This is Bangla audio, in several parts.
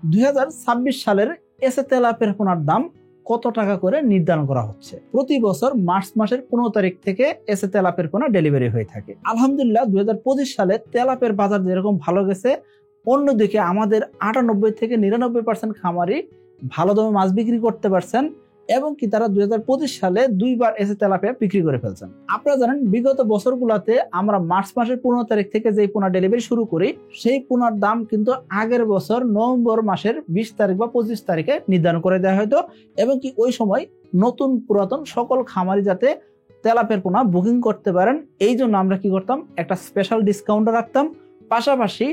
2026 সালের এসে তেলাপিয়া পোনার দাম কত টাকা করে নির্ধারণ করা হচ্ছে? প্রতি বছর মার্চ মাসের 15 তারিখ থেকে এসে তেলাপিয়ার পোনা ডেলিভারি হয়ে থাকে। আলহামদুলিল্লাহ 2025 সালে তেলাপিয়ার বাজার যেরকম ভালো গেছে, অন্যদিকে আমাদের 98 থেকে 99% খামারি ভালো দামে মাছ বিক্রি করতে পারছেন এবং কি তারা 2025 সালে 2 বার এসে তেলাপিয়া বিক্রি করে ফেলছেন। আপনারা জানেন বিগত বছরগুলোতে আমরা মার্চ মাসের 15 তারিখ থেকে যে পোনা ডেলিভারি শুরু করি, সেই পোনার দাম কিন্তু আগের বছর নভেম্বর মাসের 20 তারিখ বা 25 তারিখে নির্ধারণ করে দেওয়া হতো এবং কি ওই সময় নতুন পুরাতন সকল খামারি যাতে তেলাপিয়ার পোনা বুকিং করতে পারেন, এই জন্য আমরা কি করতাম, একটা স্পেশাল ডিসকাউন্ট রাখতাম। পাশাপাশি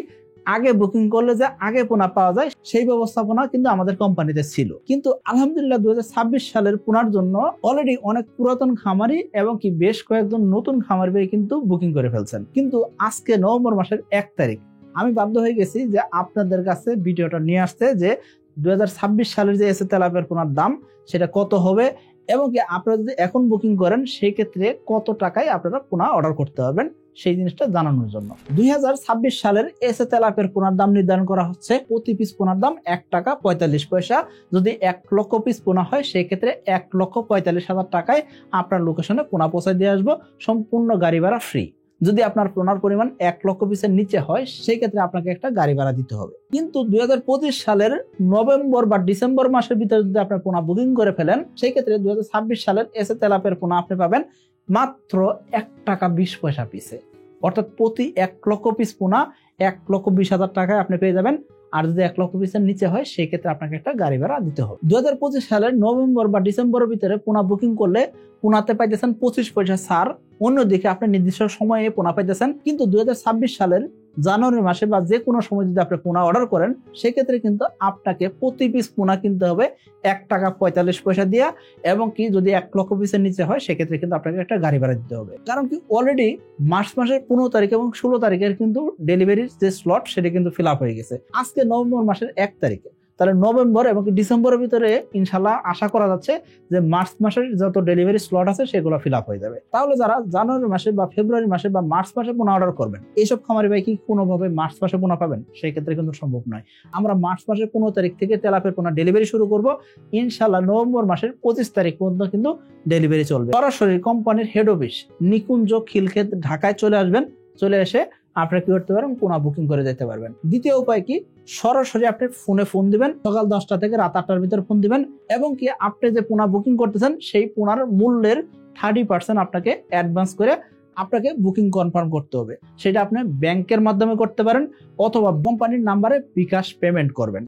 আগে বুকিং করলে যে আগে পোনা পাওয়া যায় সেই ব্যবস্থাপনা কিন্তু আমাদের কোম্পানিতে ছিল। কিন্তু আলহামদুলিল্লাহ 2026 সালের পোনার জন্য অলরেডি অনেক পুরাতন খামারি এবং কি বেশ কয়েকজন নতুন খামারি ভাই কিন্তু বুকিং করে ফেলছেন। কিন্তু আজকে নভেম্বর মাসের 1 তারিখ আমি বাধ্য হয়ে গেছি যে আপনাদের কাছে ভিডিওটা নিয়ে আসতে, যে 2026 সালের যে এসে তেলাপিয়ার পোনার দাম সেটা কত হবে এবং কি আপনারা যদি এখন বুকিং করেন সেই ক্ষেত্রে কত টাকায় আপনারা পোনা অর্ডার করতে পারবেন সেই জিনিসটা জানানোর জন্য। 2026 সালের এসে তেলাপিয়ার পোনার দাম নির্ধারণ করা হচ্ছে প্রতি পিস পোনার দাম 1 টাকা 45 পয়সা। যদি 1 লক্ষ পিস পোনা হয় সেই ক্ষেত্রে 1,45,000 টাকায় আপনার লোকেশনে পোনা পৌঁছে দিয়ে আসবো, সম্পূর্ণ গাড়ি ভাড়া ফ্রি। যদি আপনার পোনার পরিমাণ 1 লক্ষ পিসের নিচে হয় সেই ক্ষেত্রে আপনাকে একটা গাড়ি ভাড়া দিতে হবে। কিন্তু 2025 সালের নভেম্বর বা ডিসেম্বর মাসের ভিতরে যদি আপনার পোনা বুকিং করে ফেলেন সেই ক্ষেত্রে 2026 সালের এসে তেলাপিয়ার পোনা আপনি পাবেন মাত্র 1 টাকা 20 পয়সা পিসে, অর্থাৎ প্রতি 1 লক্ষ পিস পোনা 1,20,000 টাকায় আপনি পেয়ে যাবেন। আর যদি 1 লক্ষ পিসের নিচে হয় সেই ক্ষেত্রে আপনাকে একটা গাড়ি ভাড়া দিতে হবে। 2025 সালের নভেম্বর বা ডিসেম্বরের ভিতরে পোনা বুকিং করলে পোনাতে পাইতেছেন 25 পয়সা ছাড়, অন্যদিকে আপনি নির্দিষ্ট সময়ে পোনা পাইতেছেন। কিন্তু 2026 সালের জানুয়ারি মাসে বা যে কোনো সময় যদি আপনি পোনা অর্ডার করেন সেক্ষেত্রে কিন্তু আপনাকে প্রতি পিস পোনা কিনতে হবে 1 টাকা 45 পয়সা দিয়া, এবং কি যদি 1 লক্ষ পিসের নিচে হয় সেক্ষেত্রে কিন্তু আপনাকে একটা গাড়ি ভাড়া দিতে হবে। কারণ কি অলরেডি মার্চ মাসের 15 তারিখ এবং 16 তারিখের কিন্তু ডেলিভারির যে স্লট সেটা কিন্তু ফিল আপ হয়ে গেছে আজকে নভেম্বর মাসের 1 তারিখে। তাহলে নভেম্বর এবং ডিসেম্বরের ভিতরে ইনশাল্লাহ আশা করা যাচ্ছে যে মার্চ মাসের যত ডেলিভারি স্লট আছে সেগুলো ফিল আপ হয়ে যাবে। তাহলে যারা জানুয়ারি মাসে বা ফেব্রুয়ারি মাসে বা মার্চ মাসে পোনা অর্ডার করবেন, এইসব খামারি ভাই কি কোনোভাবে মার্চ মাসে পোনা পাবেন? সেই ক্ষেত্রে কিন্তু সম্ভব নয়। আমরা মার্চ মাসের 15 তারিখ থেকে তেলাপিয়ার পোনা ডেলিভারি শুরু করব, ইনশাল্লাহ নভেম্বর মাসের 25 তারিখ পর্যন্ত কিন্তু ডেলিভারি চলবে। সরাসরি কোম্পানির হেড অফিস নিকুঞ্জ খিলক্ষেত ঢাকায় চলে আসবেন, চলে এসে আপনারা কি করতে পারেন, পোনা বুকিং করে যেতে পারবেন। দ্বিতীয় উপায় কি, সরাসরি আপনি ফোন দিবেন, সকাল 10টা থেকে রাত 8টার ভিতর ফোন দিবেন এবং কি আপনি যে পোনা বুকিং করতেছেন সেই পোনার মূল্যের 30% আপনাকে অ্যাডভান্স করে আপনাকে বুকিং কনফার্ম করতে হবে। সেটা আপনি ব্যাংকের মাধ্যমে করতে পারেন অথবা কোম্পানির নাম্বারে বিকাশ পেমেন্ট করবেন।